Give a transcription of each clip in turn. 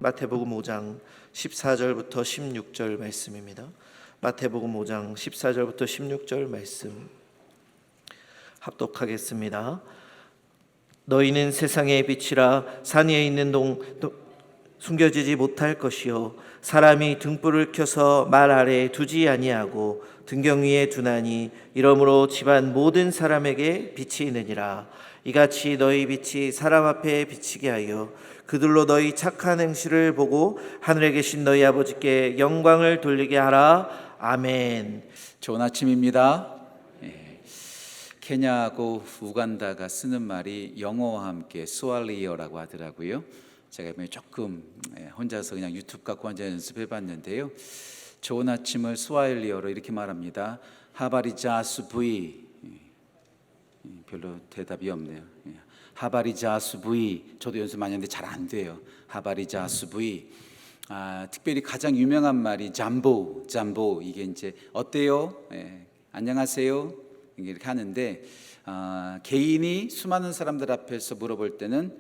마태복음 5장 14절부터 16절 말씀입니다. 마태복음 5장 14절부터 16절 말씀 합독하겠습니다. 너희는 세상의 빛이라. 산 위에 있는 숨겨지지 못할 것이요 사람이 등불을 켜서 말 아래에 두지 아니하고 등경 위에 두나니 이러므로 집안 모든 사람에게 빛이 있느니라. 이같이 너희 빛이 사람 앞에 비치게 하여 그들로 너희 착한 행실을 보고 하늘에 계신 너희 아버지께 영광을 돌리게 하라. 아멘. 좋은 아침입니다. 케냐하고 우간다가 쓰는 말이 영어와 함께 스왈리어라고 하더라고요. 제가 이번에 조금 혼자서 그냥 유튜브 갖고 혼자 연습해 봤는데요. 좋은 아침을 스왈리어로 이렇게 말합니다. 하바리자스 부이. 별로 대답이 없네요. 하바리자스 부이. 저도 연습 많이 했는데 잘 안 돼요. 하바리자스 부이. 특별히 가장 유명한 말이 잠보. 이게 이제 어때요? 안녕하세요. 이렇게 하는데 개인이 수많은 사람들 앞에서 물어볼 때는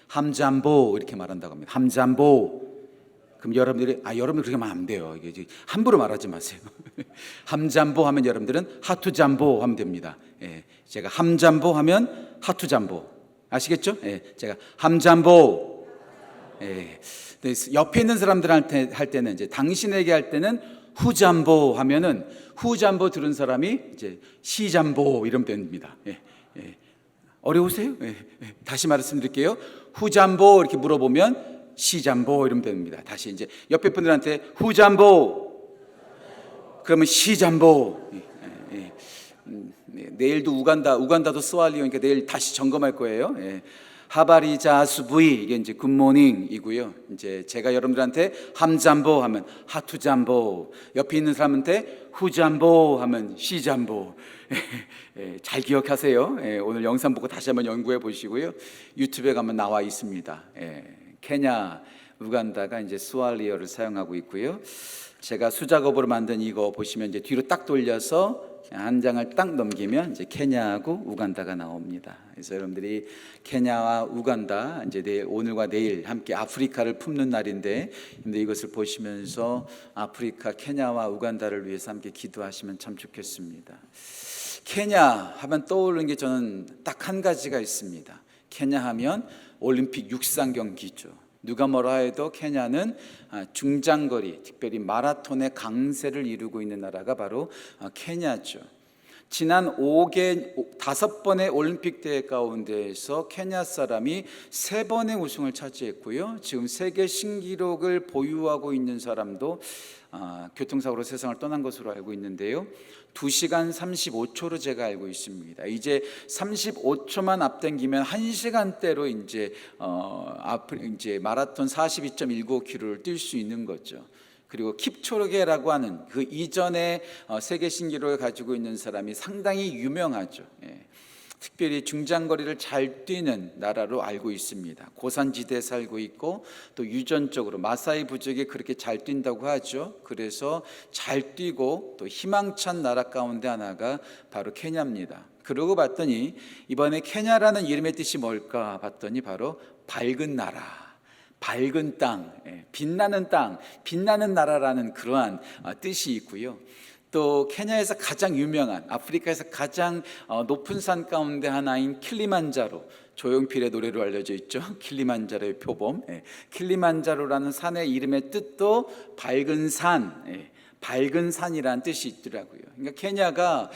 함잠보 이렇게 말한다고 합니다. 함잠보. 그럼 여러분들이 여러분 그렇게 말하면 안 돼요. 이게 함부로 말하지 마세요. 함잠보 하면 여러분들은 하투잠보 하면 됩니다. 제가 함잠보 하면 하투잠보. 아시겠죠? 제가 함잠보. 옆에 있는 사람들한테 할 때는 이제 당신에게 할 때는 후잠보 하면은 후잠보 들은 사람이 이제 시잠보 이러면 됩니다. 어려우세요? 다시 말씀드릴게요. 후잠보 이렇게 물어보면 시잠보 이러면 됩니다. 다시 이제 옆에 분들한테 후잠보 그러면 시잠보. 내일도 우간다도 스왈리오니까 내일 다시 점검할 거예요. 하바리자스부이 이게 이제 굿모닝이고요. 이제 제가 여러분들한테 함잠보 하면 하투잠보, 옆에 있는 사람한테 후잠보 하면 시잠보. 잘 기억하세요. 오늘 영상 보고 다시 한번 연구해 보시고요. 유튜브에 가면 나와 있습니다. 케냐, 우간다가 이제 스왈리어를 사용하고 있고요. 제가 수작업으로 만든 이거 보시면 이제 뒤로 딱 돌려서 한 장을 딱 넘기면 이제 케냐하고 우간다가 나옵니다. 그래서 여러분들이 케냐와 우간다 이제 오늘과 내일 함께 아프리카를 품는 날인데 이것을 보시면서 아프리카 케냐와 우간다를 위해서 함께 기도하시면 참 좋겠습니다. 케냐 하면 떠오르는 게 저는 딱 한 가지가 있습니다. 케냐 하면 올림픽 육상 경기죠. 누가 뭐라 해도 케냐는 중장거리, 특별히 마라톤의 강세를 이루고 있는 나라가 바로 케냐죠. 지난 5번의 올림픽 대회 가운데에서 케냐 사람이 3번의 우승을 차지했고요. 지금 세계 신기록을 보유하고 있는 사람도 교통사고로 세상을 떠난 것으로 알고 있는데요. 2시간 35초로 제가 알고 있습니다. 이제 35초만 앞당기면 1시간대로 이제 마라톤 42.195km를 뛸 수 있는 거죠. 그리고 킵초르게라고 하는 그 이전에 세계 신기록을 가지고 있는 사람이 상당히 유명하죠. 특별히 중장거리를 잘 뛰는 나라로 알고 있습니다. 고산지대에 살고 있고 또 유전적으로 마사이 부족이 그렇게 잘 뛴다고 하죠. 그래서 잘 뛰고 또 희망찬 나라 가운데 하나가 바로 케냐입니다. 그러고 봤더니 이번에 케냐라는 이름의 뜻이 뭘까 봤더니 바로 밝은 나라, 밝은 땅, 빛나는 나라라는 그러한 뜻이 있고요. 또 케냐에서 가장 유명한 아프리카에서 가장 높은 산 가운데 하나인 킬리만자로, 조용필의 노래로 알려져 있죠. 킬리만자로의 표범. 킬리만자로라는 산의 이름의 뜻도 밝은 산, 밝은 산이라는 뜻이 있더라고요. 그러니까 케냐가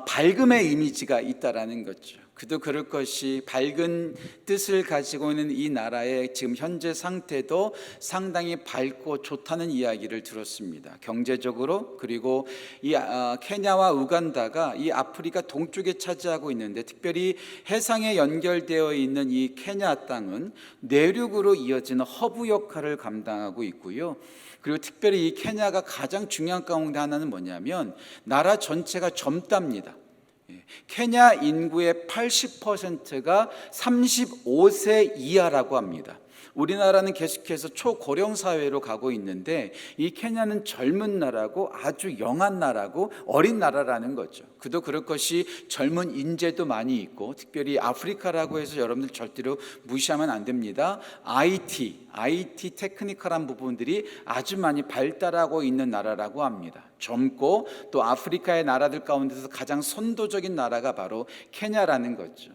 밝음의 이미지가 있다라는 거죠. 그도 그럴 것이 밝은 뜻을 가지고 있는 이 나라의 지금 현재 상태도 상당히 밝고 좋다는 이야기를 들었습니다. 경제적으로. 그리고 이 케냐와 우간다가 이 아프리카 동쪽에 차지하고 있는데 특별히 해상에 연결되어 있는 이 케냐 땅은 내륙으로 이어지는 허브 역할을 감당하고 있고요. 그리고 특별히 이 케냐가 가장 중요한 가운데 하나는 뭐냐면 나라 전체가 젊답니다. 케냐 인구의 80%가 35세 이하라고 합니다. 우리나라는 계속해서 초고령 사회로 가고 있는데 이 케냐는 젊은 나라고 아주 영한 나라고 어린 나라라는 거죠. 그도 그럴 것이 젊은 인재도 많이 있고, 특별히 아프리카라고 해서 여러분들 절대로 무시하면 안 됩니다. IT 테크니컬한 부분들이 아주 많이 발달하고 있는 나라라고 합니다. 젊고 또 아프리카의 나라들 가운데서 가장 선도적인 나라가 바로 케냐라는 거죠.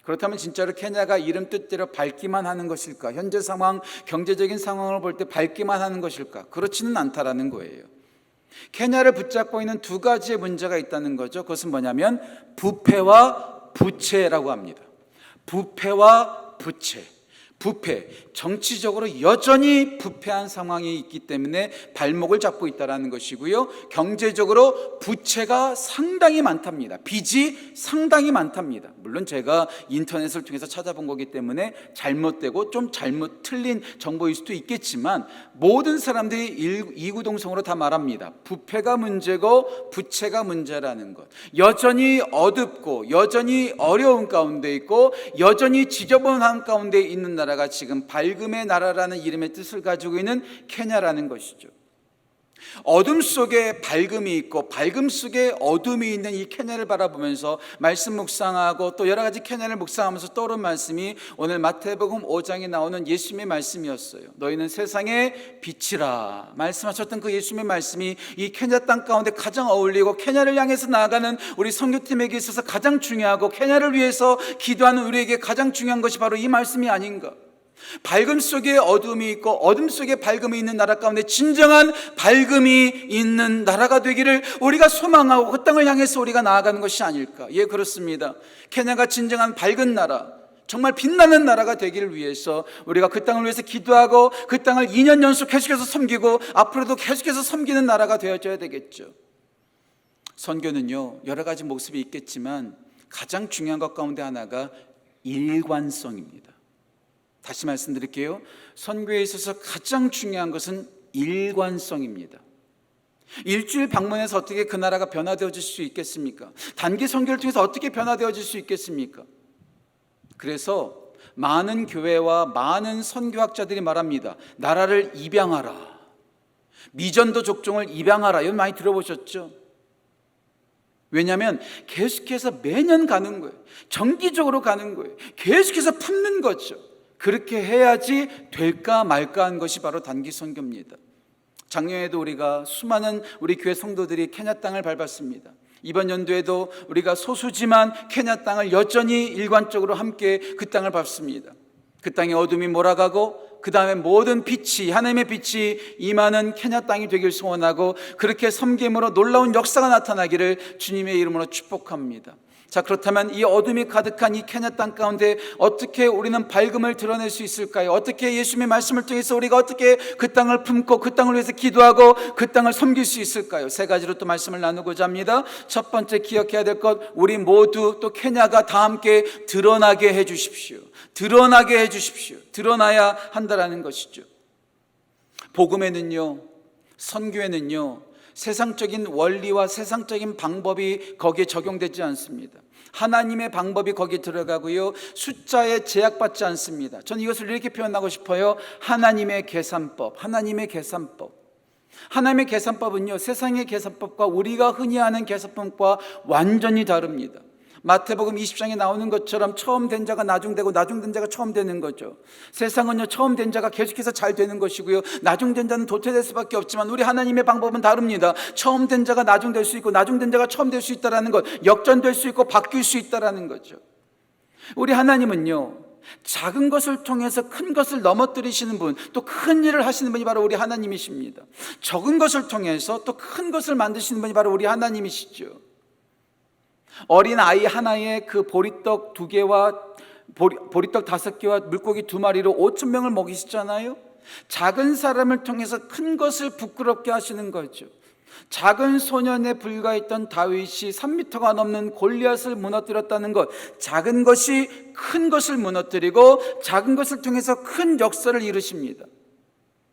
그렇다면 진짜로 케냐가 이름 뜻대로 밝기만 하는 것일까? 현재 상황, 경제적인 상황을 볼 때 밝기만 하는 것일까? 그렇지는 않다라는 거예요. 케냐를 붙잡고 있는 두 가지의 문제가 있다는 거죠. 그것은 뭐냐면 부패와 부채라고 합니다. 부패와 부채. 부패, 정치적으로 여전히 부패한 상황이 있기 때문에 발목을 잡고 있다는 것이고요. 경제적으로 부채가 상당히 많답니다. 빚이 상당히 많답니다. 물론 제가 인터넷을 통해서 찾아본 거기 때문에 잘못되고 좀 잘못 틀린 정보일 수도 있겠지만 모든 사람들이 이구동성으로 다 말합니다. 부패가 문제고 부채가 문제라는 것. 여전히 어둡고 여전히 어려운 가운데 있고 여전히 지저분한 가운데 있는 나라가 지금 밝음의 나라라는 이름의 뜻을 가지고 있는 케냐라는 것이죠. 어둠 속에 밝음이 있고 밝음 속에 어둠이 있는 이 케냐를 바라보면서 말씀 묵상하고 또 여러 가지 케냐를 묵상하면서 떠오른 말씀이 오늘 마태복음 5장에 나오는 예수님의 말씀이었어요. 너희는 세상의 빛이라 말씀하셨던 그 예수님의 말씀이 이 케냐 땅 가운데 가장 어울리고 케냐를 향해서 나아가는 우리 선교팀에게 있어서 가장 중요하고 케냐를 위해서 기도하는 우리에게 가장 중요한 것이 바로 이 말씀이 아닌가. 밝음 속에 어둠이 있고 어둠 속에 밝음이 있는 나라 가운데 진정한 밝음이 있는 나라가 되기를 우리가 소망하고 그 땅을 향해서 우리가 나아가는 것이 아닐까. 예, 그렇습니다. 케냐가 진정한 밝은 나라, 정말 빛나는 나라가 되기를 위해서 우리가 그 땅을 위해서 기도하고 그 땅을 2년 연속 계속해서 섬기고 앞으로도 계속해서 섬기는 나라가 되어져야 되겠죠. 선교는요, 여러 가지 모습이 있겠지만 가장 중요한 것 가운데 하나가 일관성입니다. 다시 말씀드릴게요. 선교에 있어서 가장 중요한 것은 일관성입니다. 일주일 방문해서 어떻게 그 나라가 변화되어질 수 있겠습니까? 단기 선교를 통해서 어떻게 변화되어질 수 있겠습니까? 그래서 많은 교회와 많은 선교학자들이 말합니다. 나라를 입양하라. 미전도 족종을 입양하라. 이건 많이 들어보셨죠? 왜냐하면 계속해서 매년 가는 거예요. 정기적으로 가는 거예요. 계속해서 품는 거죠. 그렇게 해야지 될까 말까 한 것이 바로 단기 선교입니다. 작년에도 우리가 수많은 우리 교회 성도들이 케냐 땅을 밟았습니다. 이번 연도에도 우리가 소수지만 케냐 땅을 여전히 일관적으로 함께 그 땅을 밟습니다. 그 땅의 어둠이 몰아가고 그 다음에 모든 빛이, 하나님의 빛이 임하는 케냐 땅이 되길 소원하고 그렇게 섬김으로 놀라운 역사가 나타나기를 주님의 이름으로 축복합니다. 자, 그렇다면 이 어둠이 가득한 이 케냐 땅 가운데 어떻게 우리는 밝음을 드러낼 수 있을까요? 어떻게 예수님의 말씀을 통해서 우리가 어떻게 그 땅을 품고 그 땅을 위해서 기도하고 그 땅을 섬길 수 있을까요? 세 가지로 또 말씀을 나누고자 합니다. 첫 번째 기억해야 될 것, 우리 모두 또 케냐가 다 함께 드러나게 해 주십시오. 드러나게 해 주십시오. 드러나야 한다라는 것이죠. 복음에는요, 선교에는요, 세상적인 원리와 세상적인 방법이 거기에 적용되지 않습니다. 하나님의 방법이 거기에 들어가고요, 숫자에 제약받지 않습니다. 저는 이것을 이렇게 표현하고 싶어요. 하나님의 계산법. 하나님의 계산법. 하나님의 계산법은요, 세상의 계산법과 우리가 흔히 아는 계산법과 완전히 다릅니다. 마태복음 20장에 나오는 것처럼 처음 된 자가 나중되고 나중된 자가 처음 되는 거죠. 세상은요, 처음 된 자가 계속해서 잘 되는 것이고요, 나중된 자는 도태될 수밖에 없지만 우리 하나님의 방법은 다릅니다. 처음 된 자가 나중될 수 있고 나중된 자가 처음 될 수 있다는 것, 역전될 수 있고 바뀔 수 있다는 거죠. 우리 하나님은요, 작은 것을 통해서 큰 것을 넘어뜨리시는 분, 또 큰 일을 하시는 분이 바로 우리 하나님이십니다. 적은 것을 통해서 또 큰 것을 만드시는 분이 바로 우리 하나님이시죠. 어린 아이 하나에 그 보리떡 2개와 보리떡 5개와 물고기 2마리로 5,000명을 먹이시잖아요. 작은 사람을 통해서 큰 것을 부끄럽게 하시는 거죠. 작은 소년에 불과했던 다윗이 3m가 넘는 골리앗을 무너뜨렸다는 것, 작은 것이 큰 것을 무너뜨리고 작은 것을 통해서 큰 역사를 이루십니다.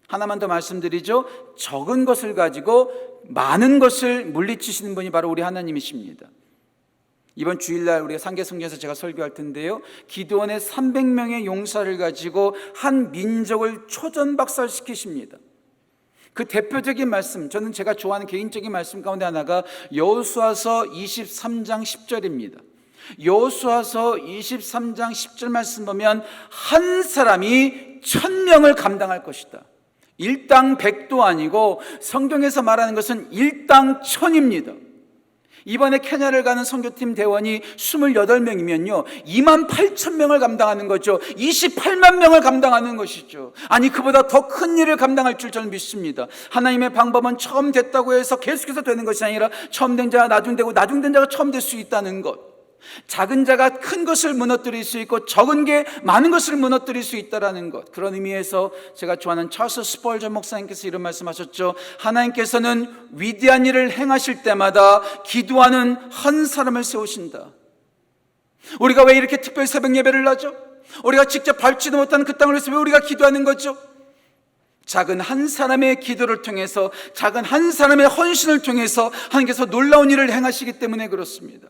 하나만 더 말씀드리죠. 적은 것을 가지고 많은 것을 물리치시는 분이 바로 우리 하나님이십니다. 이번 주일날 우리가 상계성전에서 제가 설교할 텐데요, 기드온의 300명의 용사를 가지고 한 민족을 초전박살시키십니다. 그 대표적인 말씀, 저는 제가 좋아하는 개인적인 말씀 가운데 하나가 여호수아서 23장 10절입니다. 여호수아서 23장 10절 말씀 보면 한 사람이 1000명을 감당할 것이다. 일당 100도 아니고 성경에서 말하는 것은 일당 1000입니다. 이번에 케냐를 가는 선교팀 대원이 28명이면요 28,000명을 감당하는 거죠. 28만 명을 감당하는 것이죠. 아니, 그보다 더 큰 일을 감당할 줄 저는 믿습니다. 하나님의 방법은 처음 됐다고 해서 계속해서 되는 것이 아니라 처음 된 자가 나중되고 나중된 자가 처음 될 수 있다는 것, 작은 자가 큰 것을 무너뜨릴 수 있고 적은 게 많은 것을 무너뜨릴 수 있다는 것, 그런 의미에서 제가 좋아하는 찰스 스펄전 목사님께서 이런 말씀하셨죠. 하나님께서는 위대한 일을 행하실 때마다 기도하는 한 사람을 세우신다. 우리가 왜 이렇게 특별 새벽 예배를 하죠? 우리가 직접 밟지도 못하는 그 땅을 위해서 왜 우리가 기도하는 거죠? 작은 한 사람의 기도를 통해서, 작은 한 사람의 헌신을 통해서 하나님께서 놀라운 일을 행하시기 때문에 그렇습니다.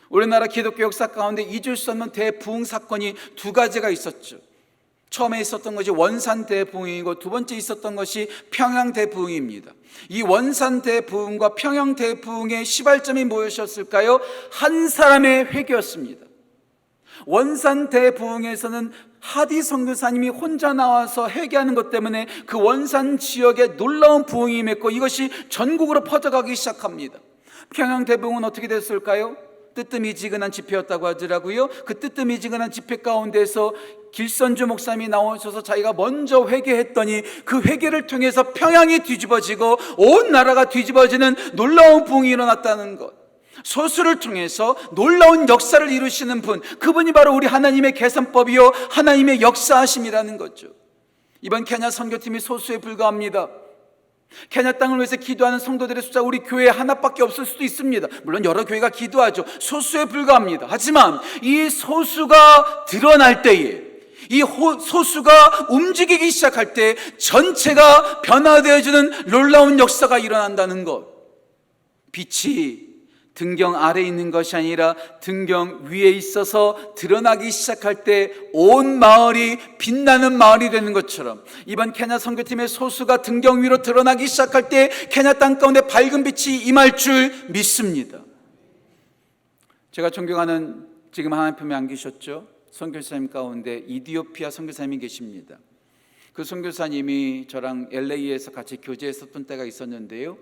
우리나라 기독교 역사 가운데 잊을 수 없는 대부흥 사건이 두 가지가 있었죠. 처음에 있었던 것이 원산 대부흥이고 두 번째 있었던 것이 평양 대부흥입니다. 이 원산 대부흥과 평양 대부흥의 시발점이 무엇이었을까요? 한 사람의 회개였습니다. 원산 대부흥에서는 하디 선교사님이 혼자 나와서 회개하는 것 때문에 그 원산 지역에 놀라운 부흥이 맺고 이것이 전국으로 퍼져가기 시작합니다. 평양 대부흥은 어떻게 됐을까요? 뜨뜻미지근한 집회였다고 하더라고요. 그 뜨뜻미지근한 집회 가운데서 길선주 목사님이 나오셔서 자기가 먼저 회개했더니 그 회개를 통해서 평양이 뒤집어지고 온 나라가 뒤집어지는 놀라운 부흥이 일어났다는 것. 소수를 통해서 놀라운 역사를 이루시는 분, 그분이 바로 우리 하나님의 계산법이요 하나님의 역사하심이라는 거죠. 이번 케냐 선교팀이 소수에 불과합니다. 케냐 땅을 위해서 기도하는 성도들의 숫자 우리 교회에 하나밖에 없을 수도 있습니다. 물론 여러 교회가 기도하죠. 소수에 불과합니다. 하지만 이 소수가 드러날 때에, 이 소수가 움직이기 시작할 때 전체가 변화되어지는 놀라운 역사가 일어난다는 것. 빛이 등경 아래에 있는 것이 아니라 등경 위에 있어서 드러나기 시작할 때 온 마을이 빛나는 마을이 되는 것처럼, 이번 케냐 선교팀의 소수가 등경 위로 드러나기 시작할 때 케냐 땅 가운데 밝은 빛이 임할 줄 믿습니다. 제가 존경하는, 지금 하나님 품에 안기셨죠? 선교사님 가운데 이디오피아 선교사님이 계십니다. 그 선교사님이 저랑 LA에서 같이 교제했었던 때가 있었는데요,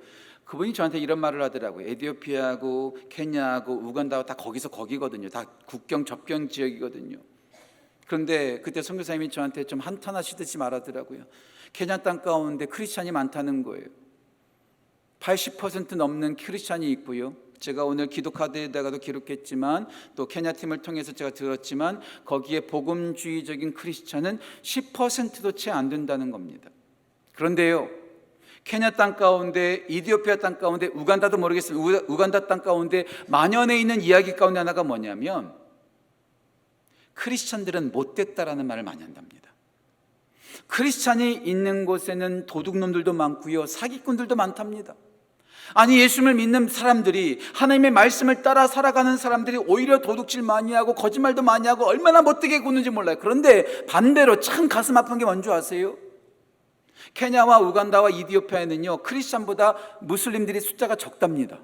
그분이 저한테 이런 말을 하더라고요. 에티오피아하고 케냐하고 우간다하고 다 거기거든요. 다 국경 접경 지역이거든요. 그런데 그때 선교사님이 저한테 좀 한탄하시듯이 말하더라고요. 케냐 땅 가운데 크리스찬이 많다는 거예요. 80% 넘는 크리스찬이 있고요. 제가 오늘 기도카드에다가도 기록했지만 또 케냐 팀을 통해서 제가 들었지만 거기에 복음주의적인 크리스찬은 10%도 채 안 된다는 겁니다. 그런데요, 케냐 땅 가운데, 이디오피아 땅 가운데, 우간다도 모르겠습니다. 우간다 땅 가운데 만연해 있는 이야기 가운데 하나가 뭐냐면 크리스찬들은 못됐다라는 말을 많이 한답니다. 크리스찬이 있는 곳에는 도둑놈들도 많고요, 사기꾼들도 많답니다. 아니, 예수를 믿는 사람들이, 하나님의 말씀을 따라 살아가는 사람들이 오히려 도둑질 많이 하고 거짓말도 많이 하고 얼마나 못되게 구는지 몰라요. 그런데 반대로 참 가슴 아픈 게 뭔지 아세요? 케냐와 우간다와 이디오피아에는요 크리스찬보다 무슬림들이 숫자가 적답니다.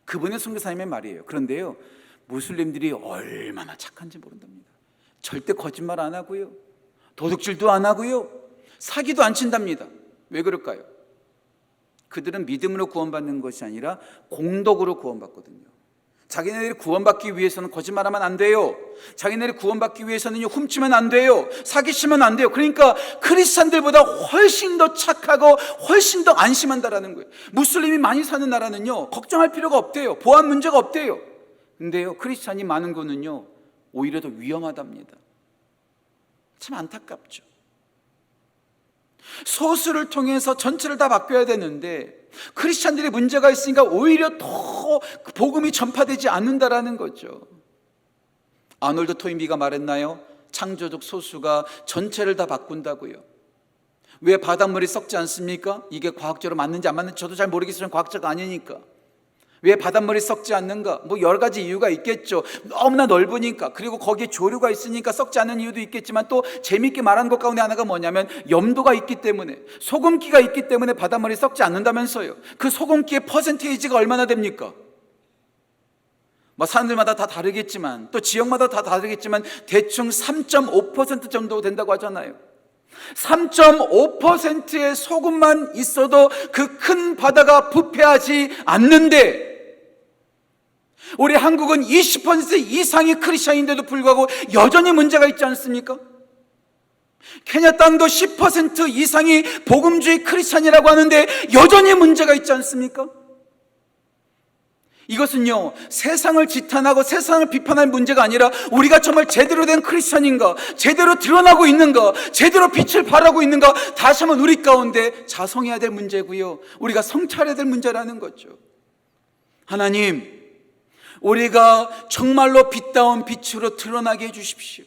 그분의 선교사님의 말이에요. 그런데요, 무슬림들이 얼마나 착한지 모른답니다. 절대 거짓말 안 하고요, 도둑질도 안 하고요, 사기도 안 친답니다. 왜 그럴까요? 그들은 믿음으로 구원받는 것이 아니라 공덕으로 구원받거든요. 자기네들이 구원받기 위해서는 거짓말하면 안 돼요. 자기네들이 구원받기 위해서는 훔치면 안 돼요. 사기치면 안 돼요. 그러니까 크리스찬들보다 훨씬 더 착하고 훨씬 더 안심한다라는 거예요. 무슬림이 많이 사는 나라는요 걱정할 필요가 없대요. 보안 문제가 없대요. 근데요, 크리스찬이 많은 거는요 오히려 더 위험하답니다. 참 안타깝죠. 소수를 통해서 전체를 다 바뀌어야 되는데 크리스찬들이 문제가 있으니까 오히려 더 복음이 전파되지 않는다라는 거죠. 아놀드 토인비가 말했나요? 창조적 소수가 전체를 다 바꾼다고요. 왜 바닷물이 썩지 않습니까? 이게 과학적으로 맞는지 안 맞는지 저도 잘 모르겠지만 과학자가 아니니까. 왜 바닷물이 썩지 않는가? 뭐 여러 가지 이유가 있겠죠. 너무나 넓으니까, 그리고 거기에 조류가 있으니까 썩지 않는 이유도 있겠지만, 또 재미있게 말하는 것 가운데 하나가 뭐냐면 염도가 있기 때문에, 소금기가 있기 때문에 바닷물이 썩지 않는다면서요. 그 소금기의 퍼센테이지가 얼마나 됩니까? 뭐 사람들마다 다 다르겠지만, 또 지역마다 다 다르겠지만 대충 3.5% 정도 된다고 하잖아요. 3.5%의 소금만 있어도 그 큰 바다가 부패하지 않는데, 우리 한국은 20% 이상이 크리스천인데도 불구하고 여전히 문제가 있지 않습니까? 케냐 땅도 10% 이상이 복음주의 크리스천이라고 하는데 여전히 문제가 있지 않습니까? 이것은요, 세상을 지탄하고 세상을 비판할 문제가 아니라 우리가 정말 제대로 된 크리스천인가, 제대로 드러나고 있는가, 제대로 빛을 발하고 있는가, 다시 한번 우리 가운데 자성해야 될 문제고요, 우리가 성찰해야 될 문제라는 거죠. 하나님, 우리가 정말로 빛다운 빛으로 드러나게 해주십시오.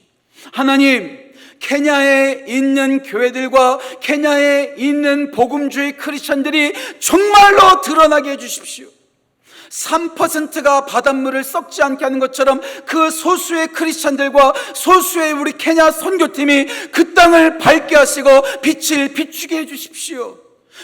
하나님, 케냐에 있는 교회들과 케냐에 있는 복음주의 크리스천들이 정말로 드러나게 해주십시오. 3%가 바닷물을 썩지 않게 하는 것처럼 그 소수의 크리스천들과 소수의 우리 케냐 선교팀이 그 땅을 밝게 하시고 빛을 비추게 해주십시오.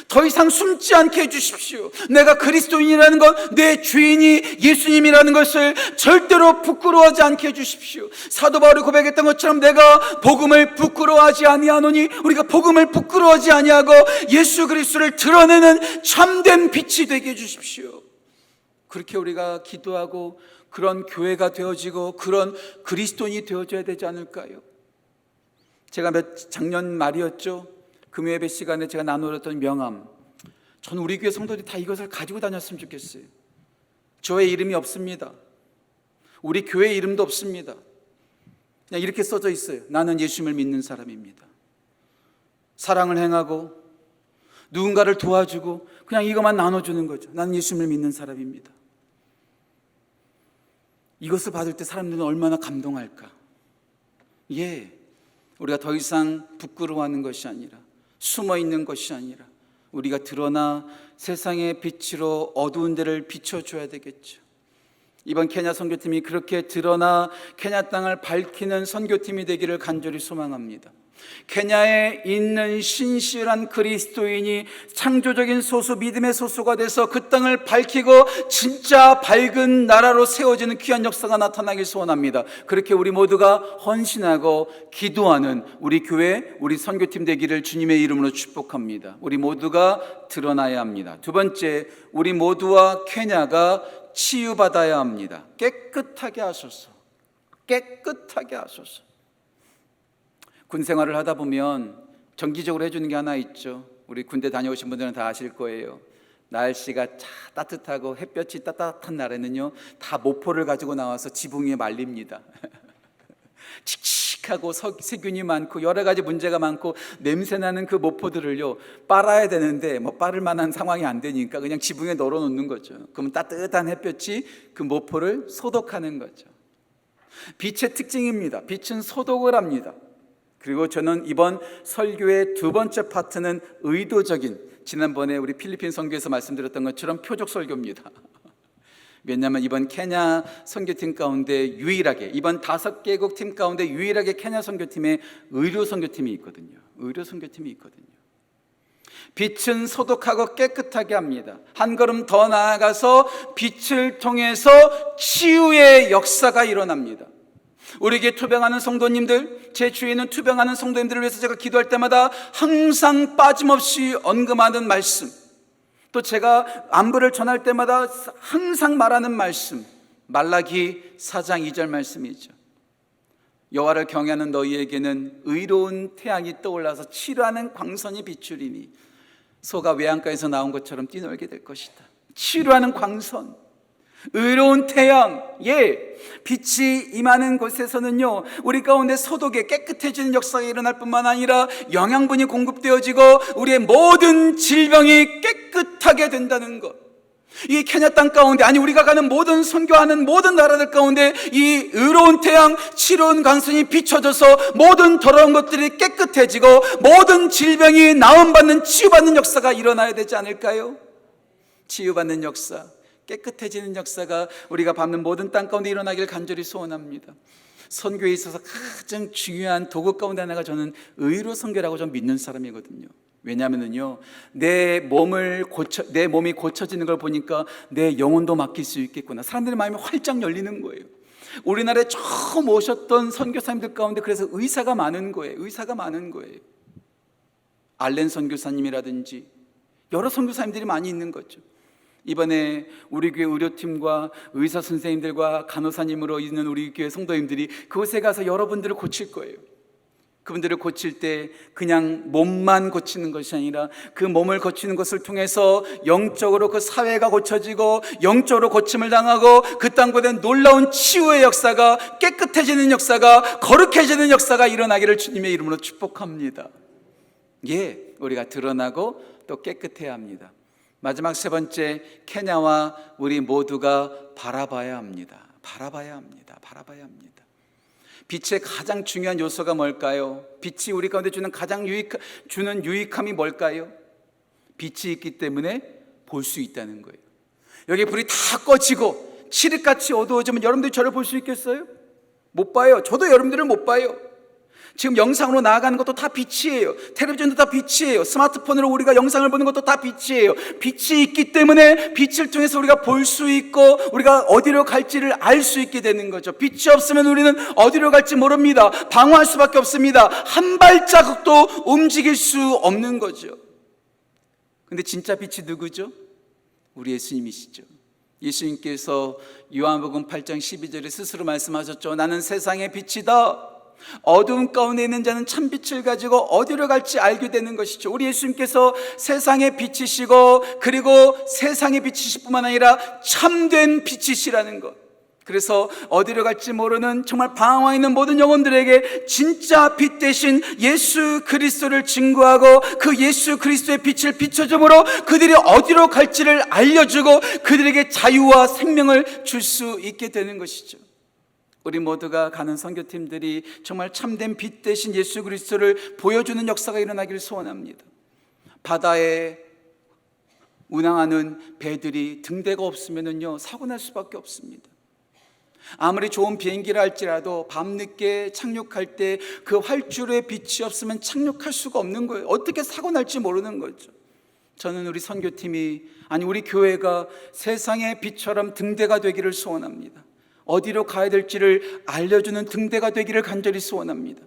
더 이상 숨지 않게 해주십시오. 내가 그리스도인이라는 것, 내 주인이 예수님이라는 것을 절대로 부끄러워하지 않게 해주십시오. 사도 바울이 고백했던 것처럼 내가 복음을 부끄러워하지 아니하노니, 우리가 복음을 부끄러워하지 아니하고 예수 그리스도를 드러내는 참된 빛이 되게 해주십시오. 그렇게 우리가 기도하고 그런 교회가 되어지고 그런 그리스도인이 되어져야 되지 않을까요? 제가 작년 말이었죠, 금요예배 시간에 제가 나누었던 명함, 저는 우리 교회 성도들이 다 이것을 가지고 다녔으면 좋겠어요. 저의 이름이 없습니다. 우리 교회 이름도 없습니다. 그냥 이렇게 써져 있어요. 나는 예수님을 믿는 사람입니다. 사랑을 행하고 누군가를 도와주고 그냥 이것만 나눠주는 거죠. 나는 예수님을 믿는 사람입니다. 이것을 받을 때 사람들은 얼마나 감동할까. 예, 우리가 더 이상 부끄러워하는 것이 아니라, 숨어 있는 것이 아니라 우리가 드러나 세상의 빛으로 어두운 데를 비춰줘야 되겠죠. 이번 케냐 선교팀이 그렇게 드러나 케냐 땅을 밝히는 선교팀이 되기를 간절히 소망합니다. 케냐에 있는 신실한 그리스도인이 창조적인 소수, 믿음의 소수가 돼서 그 땅을 밝히고 진짜 밝은 나라로 세워지는 귀한 역사가 나타나길 소원합니다. 그렇게 우리 모두가 헌신하고 기도하는 우리 교회, 우리 선교팀 되기를 주님의 이름으로 축복합니다. 우리 모두가 드러나야 합니다. 두 번째, 우리 모두와 케냐가 치유받아야 합니다. 깨끗하게 하소서. 깨끗하게 하소서. 군 생활을 하다 보면 정기적으로 해주는 게 하나 있죠. 우리 군대 다녀오신 분들은 다 아실 거예요. 날씨가 따뜻하고 햇볕이 따뜻한 날에는요, 다 모포를 가지고 나와서 지붕 위에 말립니다. 칙칙하고 세균이 많고 여러 가지 문제가 많고 냄새나는 그 모포들을요 빨아야 되는데 뭐 빨을 만한 상황이 안 되니까 그냥 지붕에 널어놓는 거죠. 그러면 따뜻한 햇볕이 그 모포를 소독하는 거죠. 빛의 특징입니다. 빛은 소독을 합니다. 그리고 저는 이번 설교의 두 번째 파트는 의도적인, 지난번에 우리 필리핀 선교에서 말씀드렸던 것처럼 표적 설교입니다. 왜냐하면 이번 케냐 선교팀 가운데 유일하게, 이번 5개국 팀 가운데 유일하게 케냐 선교팀에 의료 선교팀이 있거든요. 의료 선교팀이 있거든요. 빛은 소독하고 깨끗하게 합니다. 한 걸음 더 나아가서 빛을 통해서 치유의 역사가 일어납니다. 우리에게 투병하는 성도님들, 제 주위에 있는 투병하는 성도님들을 위해서 제가 기도할 때마다 항상 빠짐없이 언급하는 말씀, 또 제가 안부를 전할 때마다 항상 말하는 말씀, 말라기 4장 2절 말씀이죠. 여호와를 경외하는 너희에게는 의로운 태양이 떠올라서 치료하는 광선이 비추리니 소가 외양가에서 나온 것처럼 뛰놀게 될 것이다. 치료하는 광선, 의로운 태양, 예, 빛이 임하는 곳에서는요 우리 가운데 소독에 깨끗해지는 역사가 일어날 뿐만 아니라 영양분이 공급되어지고 우리의 모든 질병이 깨끗하게 된다는 것. 이 케냐 땅 가운데, 아니 우리가 가는 모든 선교하는 모든 나라들 가운데 이 의로운 태양, 치료한 광선이 비춰져서 모든 더러운 것들이 깨끗해지고 모든 질병이 나음받는, 치유받는 역사가 일어나야 되지 않을까요? 치유받는 역사, 깨끗해지는 역사가 우리가 밟는 모든 땅 가운데 일어나길 간절히 소원합니다. 선교에 있어서 가장 중요한 도구 가운데 하나가 저는 의로 선교라고 좀 믿는 사람이거든요. 왜냐하면요, 내 몸이 고쳐지는 걸 보니까 내 영혼도 맡길 수 있겠구나. 사람들의 마음이 활짝 열리는 거예요. 우리나라에 처음 오셨던 선교사님들 가운데 그래서 의사가 많은 거예요. 알렌 선교사님이라든지 여러 선교사님들이 많이 있는 거죠. 이번에 우리 교회 의료팀과 의사 선생님들과 간호사님으로 있는 우리 교회 성도님들이 그곳에 가서 여러분들을 고칠 거예요. 그분들을 고칠 때 그냥 몸만 고치는 것이 아니라 그 몸을 고치는 것을 통해서 영적으로 그 사회가 고쳐지고 영적으로 고침을 당하고 그 땅곳에 놀라운 치유의 역사가, 깨끗해지는 역사가, 거룩해지는 역사가 일어나기를 주님의 이름으로 축복합니다. 예, 우리가 드러나고 또 깨끗해야 합니다. 마지막 세 번째, 케냐와 우리 모두가 바라봐야 합니다. 빛의 가장 중요한 요소가 뭘까요? 빛이 우리 가운데 주는 가장 유익함이 뭘까요? 빛이 있기 때문에 볼 수 있다는 거예요. 여기 불이 다 꺼지고 칠흑같이 어두워지면 여러분들이 저를 볼 수 있겠어요? 못 봐요. 저도 여러분들을 못 봐요. 지금 영상으로 나아가는 것도 다 빛이에요. 텔레비전도 다 빛이에요. 스마트폰으로 우리가 영상을 보는 것도 다 빛이에요. 빛이 있기 때문에 빛을 통해서 우리가 볼 수 있고 우리가 어디로 갈지를 알 수 있게 되는 거죠. 빛이 없으면 우리는 어디로 갈지 모릅니다. 방황할 수밖에 없습니다. 한 발자국도 움직일 수 없는 거죠. 근데 진짜 빛이 누구죠? 우리 예수님이시죠. 예수님께서 요한복음 8장 12절에 스스로 말씀하셨죠. 나는 세상의 빛이다. 어두움 가운데 있는 자는 참 빛을 가지고 어디로 갈지 알게 되는 것이죠. 우리 예수님께서 세상의 빛이시고 그리고 세상의 빛이실 뿐만 아니라 참된 빛이시라는 것. 그래서 어디로 갈지 모르는 정말 방황해 있는 모든 영혼들에게 진짜 빛 대신 예수 그리스도를 증거하고 그 예수 그리스도의 빛을 비춰줌으로 그들이 어디로 갈지를 알려주고 그들에게 자유와 생명을 줄 수 있게 되는 것이죠. 우리 모두가 가는 선교팀들이 정말 참된 빛 대신 예수 그리스도를 보여주는 역사가 일어나기를 소원합니다. 바다에 운항하는 배들이 등대가 없으면요 사고 날 수밖에 없습니다. 아무리 좋은 비행기를 할지라도 밤늦게 착륙할 때 그 활주로에 빛이 없으면 착륙할 수가 없는 거예요. 어떻게 사고 날지 모르는 거죠. 저는 우리 선교팀이, 우리 교회가 세상의 빛처럼 등대가 되기를 소원합니다. 어디로 가야 될지를 알려주는 등대가 되기를 간절히 소원합니다.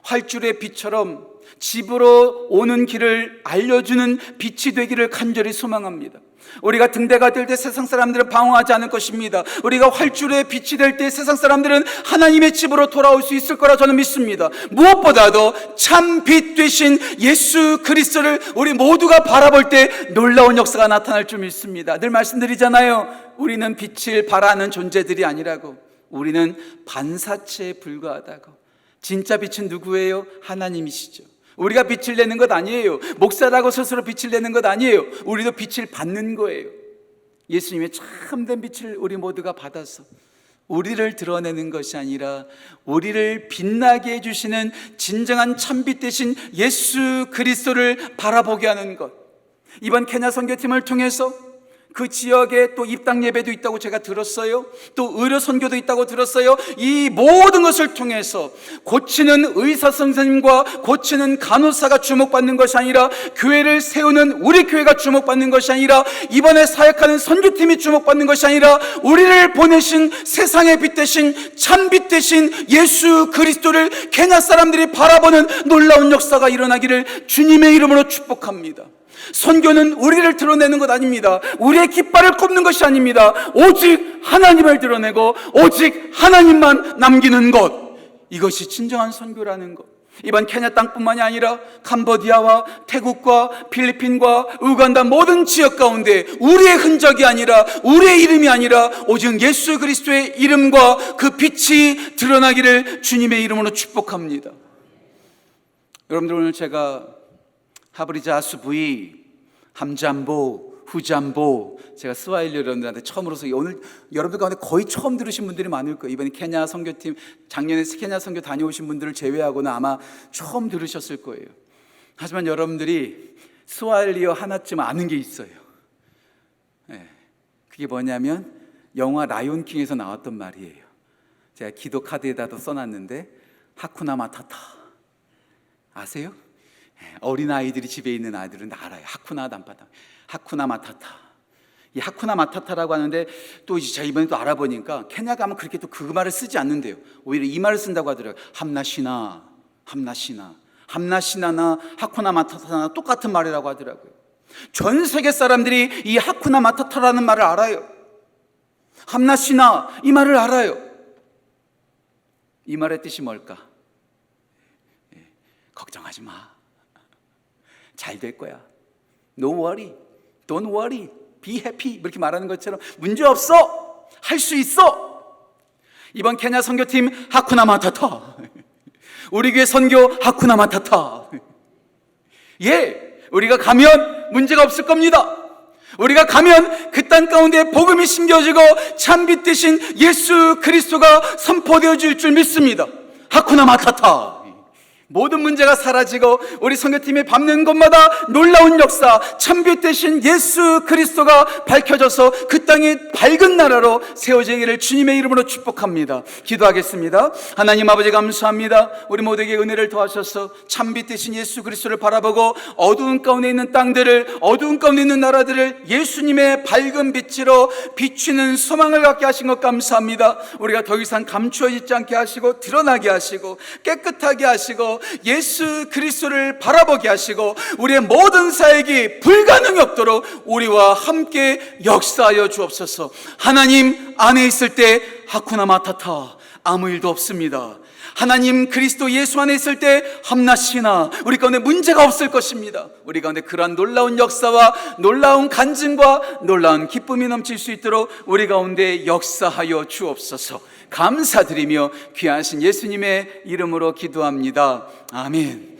활주로의 빛처럼 집으로 오는 길을 알려주는 빛이 되기를 간절히 소망합니다. 우리가 등대가 될 때 세상 사람들은 방황하지 않을 것입니다. 우리가 활주로의 빛이 될 때 세상 사람들은 하나님의 집으로 돌아올 수 있을 거라 저는 믿습니다. 무엇보다도 참 빛 되신 예수 그리스도를 우리 모두가 바라볼 때 놀라운 역사가 나타날 줄 믿습니다. 늘 말씀드리잖아요. 우리는 빛을 발하는 존재들이 아니라고. 우리는 반사체에 불과하다고. 진짜 빛은 누구예요? 하나님이시죠. 우리가 빛을 내는 것 아니에요. 목사라고 스스로 빛을 내는 것 아니에요. 우리도 빛을 받는 거예요. 예수님의 참된 빛을 우리 모두가 받아서 우리를 드러내는 것이 아니라 우리를 빛나게 해주시는 진정한 참빛 대신 예수 그리스도를 바라보게 하는 것. 이번 케냐 선교팀을 통해서 그 지역에 또 입당 예배도 있다고 제가 들었어요. 또 의료 선교도 있다고 들었어요. 이 모든 것을 통해서 고치는 의사 선생님과 고치는 간호사가 주목받는 것이 아니라 교회를 세우는 우리 교회가 주목받는 것이 아니라 이번에 사역하는 선교팀이 주목받는 것이 아니라 우리를 보내신 세상의 빛 대신 참빛 대신 예수 그리스도를 케냐 사람들이 바라보는 놀라운 역사가 일어나기를 주님의 이름으로 축복합니다. 선교는 우리를 드러내는 것 아닙니다. 우리의 깃발을 꼽는 것이 아닙니다. 오직 하나님을 드러내고 오직 하나님만 남기는 것, 이것이 진정한 선교라는 것. 이번 케냐 땅뿐만이 아니라 캄보디아와 태국과 필리핀과 우간다 모든 지역 가운데 우리의 흔적이 아니라 우리의 이름이 아니라 오직 예수 그리스도의 이름과 그 빛이 드러나기를 주님의 이름으로 축복합니다. 여러분들, 오늘 제가 하브리자 아수부이, 함잠보, 후잠보, 제가 스와힐리 여러분들한테 처음으로서 오늘 여러분들 가운데 거의 처음 들으신 분들이 많을 거예요. 이번에 케냐 선교팀, 작년에 케냐 선교 다녀오신 분들을 제외하고는 아마 처음 들으셨을 거예요. 하지만 여러분들이 스와힐리어 하나쯤 아는 게 있어요. 네. 그게 뭐냐면 영화 라이온킹에서 나왔던 말이에요. 제가 기도 카드에다도 써놨는데 하쿠나 마타타 아세요? 어린 아이들이 집에 있는 아이들은 다 알아요. 하쿠나 담바다, 하쿠나 마타타. 이 하쿠나 마타타라고 하는데 또 제가 이번에 또 알아보니까 케냐 가면 그렇게 또 그 말을 쓰지 않는데요. 오히려 이 말을 쓴다고 하더라고요. 함나시나, 함나시나, 함나시나나 하쿠나 마타타나 똑같은 말이라고 하더라고요. 전 세계 사람들이 이 하쿠나 마타타라는 말을 알아요. 함나시나 이 말을 알아요. 이 말의 뜻이 뭘까? 걱정하지 마. 잘 될 거야. No worry, don't worry, be happy 이렇게 말하는 것처럼 문제 없어. 할 수 있어. 이번 케냐 선교팀 하쿠나 마타타. 우리 교회 선교 하쿠나 마타타. 예, 우리가 가면 문제가 없을 겁니다. 우리가 가면 그 땅 가운데 복음이 심겨지고 참빛 대신 예수 그리스도가 선포되어질 줄 믿습니다. 하쿠나 마타타. 모든 문제가 사라지고 우리 선교팀이 밟는 곳마다 놀라운 역사, 참빛 대신 예수 그리스도가 밝혀져서 그 땅이 밝은 나라로 세워지기를 주님의 이름으로 축복합니다. 기도하겠습니다. 하나님 아버지 감사합니다. 우리 모두에게 은혜를 더하셔서 참빛 대신 예수 그리스도를 바라보고 어두운 가운데 있는 땅들을, 어두운 가운데 있는 나라들을 예수님의 밝은 빛으로 비추는 소망을 갖게 하신 것 감사합니다. 우리가 더 이상 감추어 있지 않게 하시고 드러나게 하시고 깨끗하게 하시고 예수 그리스도를 바라보게 하시고 우리의 모든 사역이 불가능이 없도록 우리와 함께 역사하여 주옵소서. 하나님 안에 있을 때 하쿠나 마타타 아무 일도 없습니다. 하나님 그리스도 예수 안에 있을 때 함나시나 우리 가운데 문제가 없을 것입니다. 우리 가운데 그러한 놀라운 역사와 놀라운 간증과 놀라운 기쁨이 넘칠 수 있도록 우리 가운데 역사하여 주옵소서. 감사드리며 귀하신 예수님의 이름으로 기도합니다. 아멘.